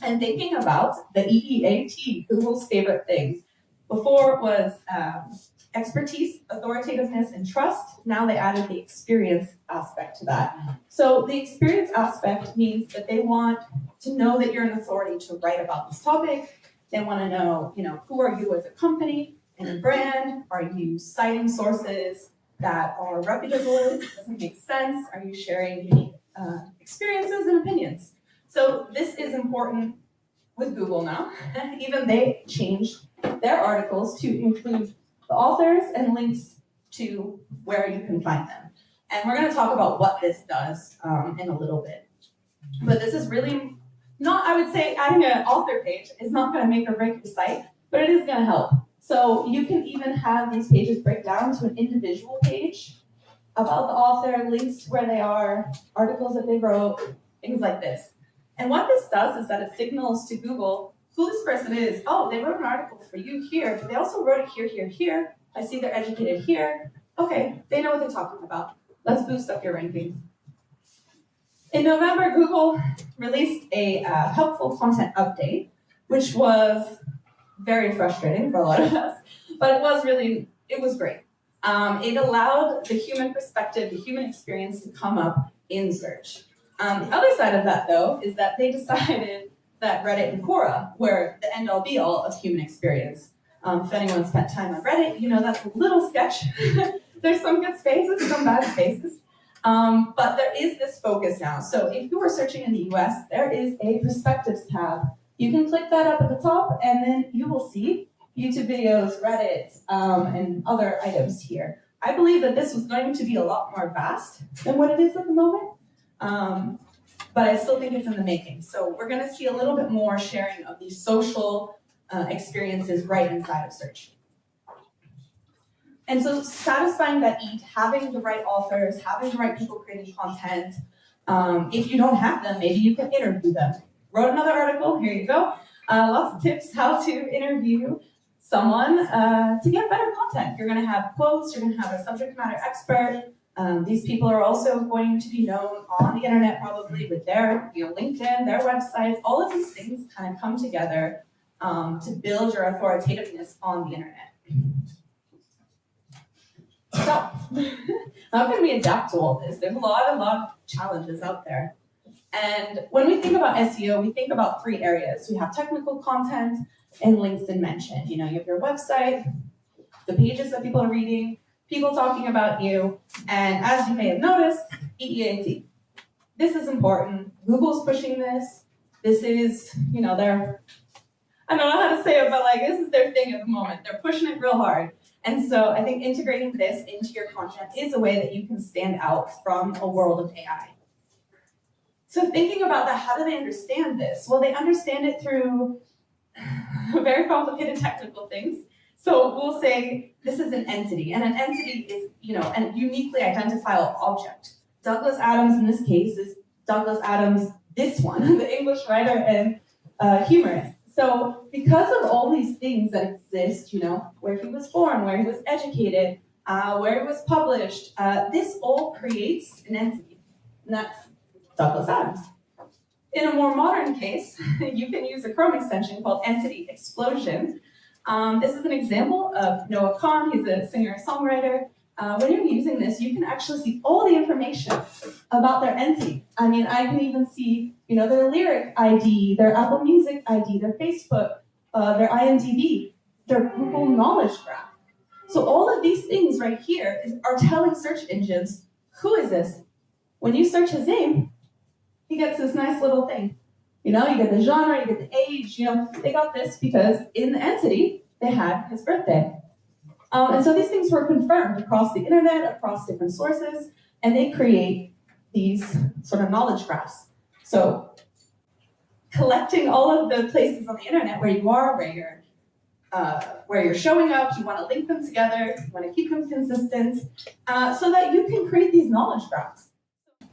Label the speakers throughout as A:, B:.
A: and thinking about the EEAT, Google's favorite thing. Before it was expertise, authoritativeness, and trust. Now they added the experience aspect to that. So the experience aspect means that they want to know that you're an authority to write about this topic. They want to know, who are you as a company and a brand? Are you citing sources that are reputable? Does it make sense? Are you sharing unique experiences and opinions? So this is important with Google now. Even they changed their articles to include the authors and links to where you can find them. And we're going to talk about what this does in a little bit. But this is really not, I would say, adding an author page is not going to make or break your site, but it is going to help. So you can even have these pages break down to an individual page about the author, links to where they are, articles that they wrote, things like this. And what this does is that it signals to Google who this person is. Oh, they wrote an article for you here, but they also wrote it here, here, here. I see they're educated here. Okay, they know what they're talking about. Let's boost up your ranking. In November, Google released a helpful content update, which was very frustrating for a lot of us, but it was great. It allowed the human perspective, the human experience to come up in search. The other side of that, though, is that they decided that Reddit and Quora were the end-all be-all of human experience. If anyone spent time on Reddit, that's a little sketch. There's some good spaces, some bad spaces. But there is this focus now. So if you are searching in the US, there is a perspectives tab. You can click that up at the top, and then you will see YouTube videos, Reddit, and other items here. I believe that this was going to be a lot more vast than what it is at the moment. But I still think it's in the making. So we're going to see a little bit more sharing of these social experiences right inside of search. And so satisfying that need, having the right authors, having the right people creating content. If you don't have them, maybe you can interview them. Wrote another article, here you go. Lots of tips how to interview someone to get better content. You're going to have quotes, you're going to have a subject matter expert. These people are also going to be known on the internet probably with their LinkedIn, their websites. All of these things kind of come together to build your authoritativeness on the internet. So, how can we adapt to all this? There's a lot of challenges out there. And when we think about SEO, we think about three areas. We have technical content and links and mention. You have your website, the pages that people are reading, people talking about you, and as you may have noticed, EEAT. This is important. Google's pushing this. This is, I don't know how to say it, but this is their thing at the moment. They're pushing it real hard. And so I think integrating this into your content is a way that you can stand out from a world of AI. So thinking about that, how do they understand this? Well, they understand it through very complicated technical things. So we'll say this is an entity, and an entity is, a uniquely identifiable object. Douglas Adams, in this case, is Douglas Adams, this one, the English writer and humorist. So because of all these things that exist, where he was born, where he was educated, where it was published, this all creates an entity, and that's Douglas Adams. In a more modern case, you can use a Chrome extension called Entity Explosion. This is an example of Noah Kahn. He's a singer-songwriter. When you're using this, you can actually see all the information about their entity. I can even see, their lyric ID, their Apple Music ID, their Facebook, their IMDb, their Google Knowledge Graph. So all of these things right here are telling search engines, who is this? When you search his name, he gets this nice little thing. You get the genre, you get the age, they got this because in the entity, they had his birthday. And so these things were confirmed across the internet, across different sources, and they create these sort of knowledge graphs. So collecting all of the places on the internet where you are, where you're showing up, you want to link them together, you want to keep them consistent, so that you can create these knowledge graphs.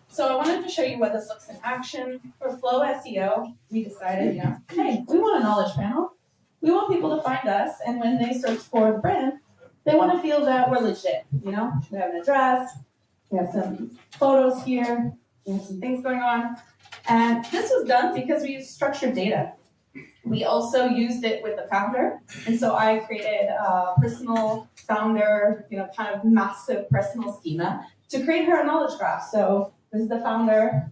A: So I wanted to show you what this looks in action. For Flow SEO, we decided, hey, we want a knowledge panel. We want people to find us, and when they search for the brand, they want to feel that we're legit. We have an address, we have some photos here, we have some things going on. And this was done because we used structured data. We also used it with the founder. And so I created a personal founder, kind of massive personal schema to create her a knowledge graph. So this is the founder.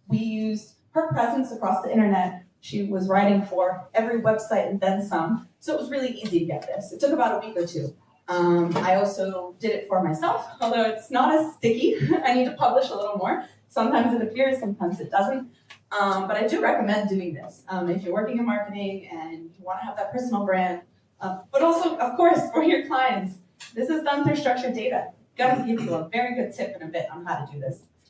A: We used her presence across the internet. She was writing for every website and then some. So it was really easy to get this. It took about a week or two. I also did it for myself, although it's not as sticky. I need to publish a little more. Sometimes it appears, sometimes it doesn't. But I do recommend doing this if you're working in marketing and you want to have that personal brand. But also, of course, for your clients, this is done through structured data. I'm going to give you a very good tip in a bit on how to do this.